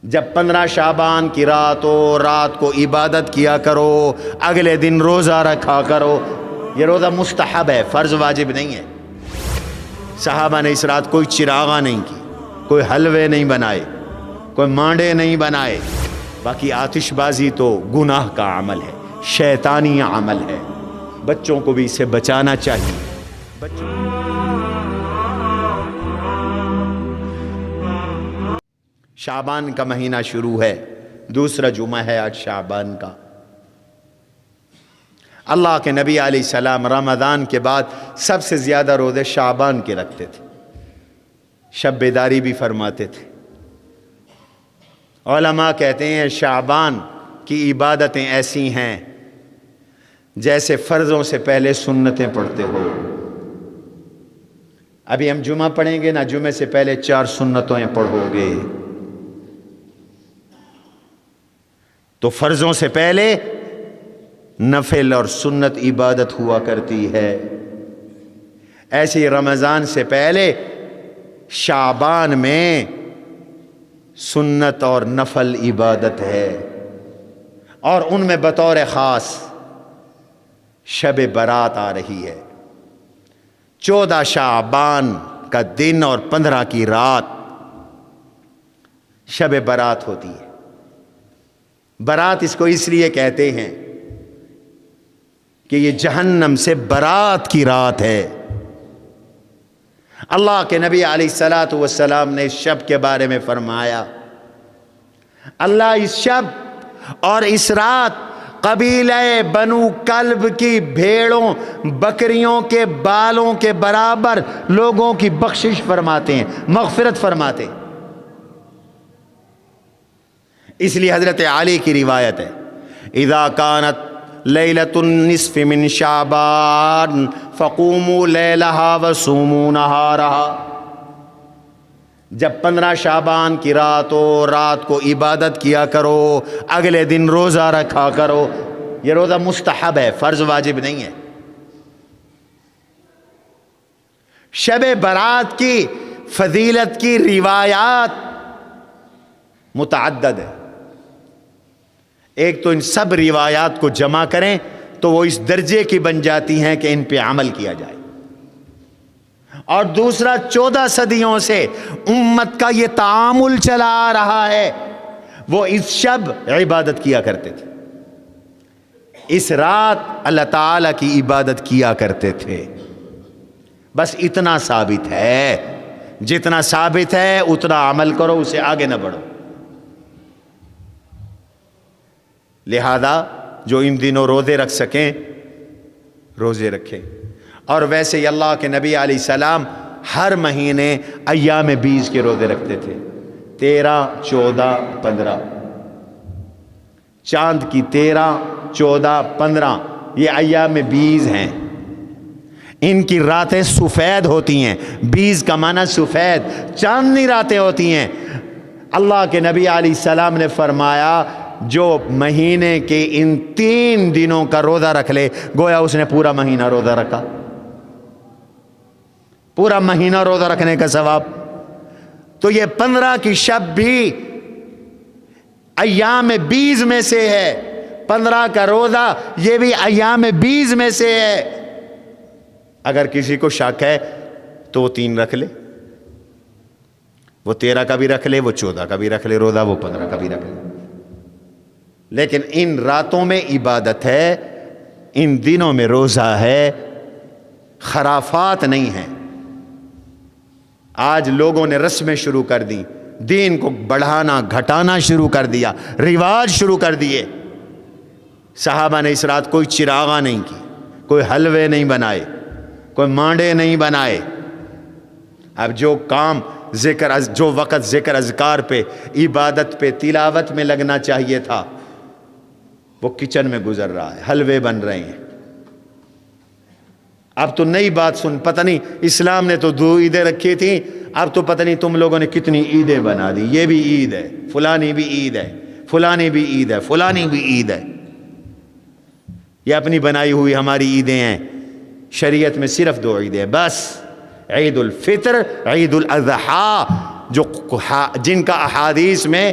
جب 15 شعبان کی رات ہو، رات کو عبادت کیا کرو، اگلے دن روزہ رکھا کرو۔ یہ روزہ مستحب ہے، فرض واجب نہیں ہے۔ صحابہ نے اس رات کوئی چراغاں نہیں کی، کوئی حلوے نہیں بنائے، کوئی مانڈے نہیں بنائے۔ باقی آتش بازی تو گناہ کا عمل ہے، شیطانی عمل ہے، بچوں کو بھی اسے بچانا چاہیے۔ شعبان کا مہینہ شروع ہے، دوسرا جمعہ ہے آج شعبان کا۔ اللہ کے نبی علیہ السلام رمضان کے بعد سب سے زیادہ روزے شعبان کے رکھتے تھے، شب بیداری بھی فرماتے تھے۔ علماء کہتے ہیں شعبان کی عبادتیں ایسی ہیں جیسے فرضوں سے پہلے سنتیں پڑھتے ہو۔ ابھی ہم جمعہ پڑھیں گے نا، جمعے سے پہلے 4 سنتیں پڑھو گے، تو فرضوں سے پہلے نفل اور سنت عبادت ہوا کرتی ہے۔ ایسے ہی رمضان سے پہلے شعبان میں سنت اور نفل عبادت ہے، اور ان میں بطور خاص شب برات آ رہی ہے۔ 14 شعبان کا دن اور 15 کی رات شب برات ہوتی ہے۔ برات اس کو اس لیے کہتے ہیں کہ یہ جہنم سے برات کی رات ہے۔ اللہ کے نبی علیہ الصلاۃ والسلام نے اس شب کے بارے میں فرمایا، اللہ اس شب اور اس رات قبیلہ بنو کلب کی بھیڑوں بکریوں کے بالوں کے برابر لوگوں کی بخشش فرماتے ہیں، مغفرت فرماتے ہیں۔ اس لیے حضرت علی کی روایت ہے، اذا کانت لیلۃ النصف من شعبان فقوموا لیلہا وصوموا نہارہا۔ جب 15 شعبان کی رات ہو، رات کو عبادت کیا کرو، اگلے دن روزہ رکھا کرو۔ یہ روزہ مستحب ہے، فرض واجب نہیں ہے۔ شب برات کی فضیلت کی روایات متعدد ہے۔ ایک تو ان سب روایات کو جمع کریں تو وہ اس درجے کی بن جاتی ہیں کہ ان پہ عمل کیا جائے، اور دوسرا 14 صدیوں سے امت کا یہ تعامل چلا آ رہا ہے، وہ اس شب عبادت کیا کرتے تھے، اس رات اللہ تعالی کی عبادت کیا کرتے تھے۔ بس اتنا ثابت ہے، جتنا ثابت ہے اتنا عمل کرو، اسے آگے نہ بڑھو۔ لہذا جو ان دنوں روزے رکھ سکیں روزے رکھیں۔ اور ویسے ہی اللہ کے نبی علیہ السلام ہر مہینے ایام 20 کے روزے رکھتے تھے، 13، 14، 15۔ چاند کی 13، 14، 15 یہ ایام 20 ہیں۔ ان کی راتیں سفید ہوتی ہیں، 20 کا معنی سفید، چاندنی راتیں ہوتی ہیں۔ اللہ کے نبی علیہ السلام نے فرمایا جو مہینے کے ان 3 دنوں کا روزہ رکھ لے گویا اس نے پورا مہینہ روزہ رکھا، پورا مہینہ روزہ رکھنے کا ثواب۔ تو یہ 15 کی شب بھی ایام 20 میں سے ہے، 15 کا روزہ یہ بھی ایام 20 میں سے ہے۔ اگر کسی کو شک ہے تو وہ 3 رکھ لے، وہ 13 کا بھی رکھ لے، وہ 14 کا بھی رکھ لے روزہ، وہ 15 کا بھی رکھ لے۔ لیکن ان راتوں میں عبادت ہے، ان دنوں میں روزہ ہے، خرافات نہیں ہیں۔ آج لوگوں نے رسمیں شروع کر دی، دین کو بڑھانا گھٹانا شروع کر دیا، رواج شروع کر دیے۔ صحابہ نے اس رات کوئی چراغاں نہیں کی، کوئی حلوے نہیں بنائے، کوئی مانڈے نہیں بنائے۔ اب جو کام جو وقت ذکر اذکار پہ، عبادت پہ، تلاوت میں لگنا چاہیے تھا وہ کچن میں گزر رہا ہے، حلوے بن رہے ہیں۔ اب تو نئی بات سن، پتہ نہیں اسلام نے تو 2 عیدیں رکھی تھیں، اب تو پتہ نہیں تم لوگوں نے کتنی عیدیں بنا دی، یہ بھی عید ہے، فلانی بھی عید ہے، فلانی بھی عید ہے، فلانی بھی عید ہے۔ یہ اپنی بنائی ہوئی ہماری عیدیں ہیں۔ شریعت میں صرف 2 عیدیں ہیں بس، عید الفطر، عید الاضحیٰ، جن کا احادیث میں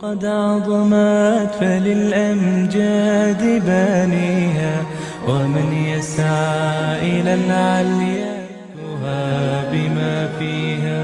قد عظمت فللأمجاد بانيها، ومن يسعى إلى العليا بما فيها